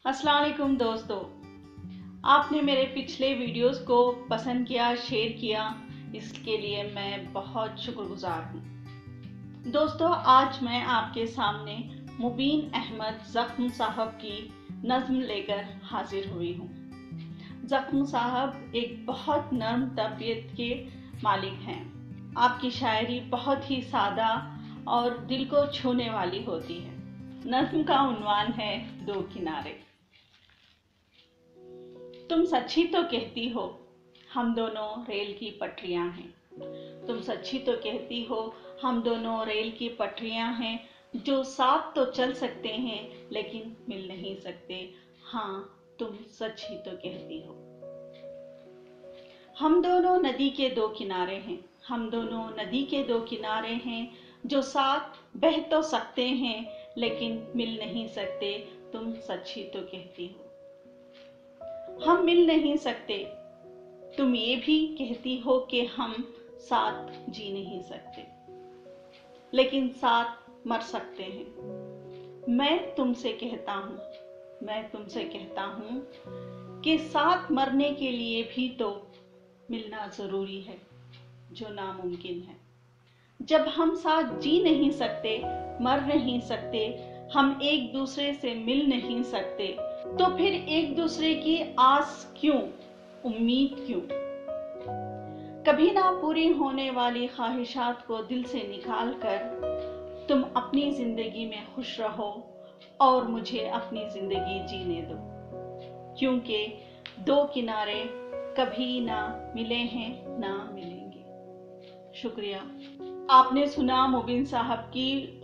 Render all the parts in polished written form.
अस्सलाम वालेकुम दोस्तों, आपने मेरे पिछले वीडियोस को पसंद किया, शेयर किया, इसके लिए मैं बहुत शुक्रगुजार हूँ। दोस्तों, आज मैं आपके सामने मुबीन अहमद ज़ख्म साहब की नज़्म लेकर हाजिर हुई हूँ। ज़ख्म साहब एक बहुत नर्म तबीयत के मालिक हैं। आपकी शायरी बहुत ही सादा और दिल को छूने वाली होती है। नज़्म का उन्वान है दो किनारे। तुम सच्ची तो कहती हो हम दोनों रेल की पटरियां हैं। तुम सच्ची तो कहती हो हम दोनों रेल की पटरियां हैं, जो साथ तो चल सकते हैं लेकिन मिल नहीं सकते। हाँ, तुम सच ही तो कहती हो। हम दोनों नदी के दो किनारे हैं, हम दोनों नदी के दो किनारे हैं, जो साथ बह तो सकते हैं लेकिन मिल नहीं सकते। तुम सच ही तो कहती हो। हम मिल नहीं सकते, तुम ये भी कहती हो कि हम साथ जी नहीं सकते, लेकिन साथ मर सकते हैं। मैं तुमसे कहता हूँ कि साथ मरने के लिए भी तो मिलना जरूरी है, जो नामुमकिन है। जब हम साथ जी नहीं सकते, मर नहीं सकते, हम एक दूसरे से मिल नहीं सकते, तो फिर एक दूसरे की आस क्यों, उम्मीद क्यों? कभी ना पूरी होने वाली ख्वाहिशात को दिल से निकाल कर तुम अपनी जिंदगी में खुश रहो और मुझे अपनी जिंदगी जीने दो, क्योंकि दो किनारे कभी ना मिले हैं ना मिलेंगे। शुक्रिया। आपने सुना मुबीन साहब की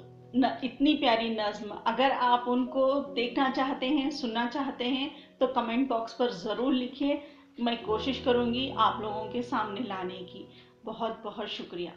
इतनी प्यारी नज़्म। अगर आप उनको देखना चाहते हैं, सुनना चाहते हैं, तो कमेंट बॉक्स पर ज़रूर लिखिए। मैं कोशिश करूँगी आप लोगों के सामने लाने की। बहुत बहुत शुक्रिया।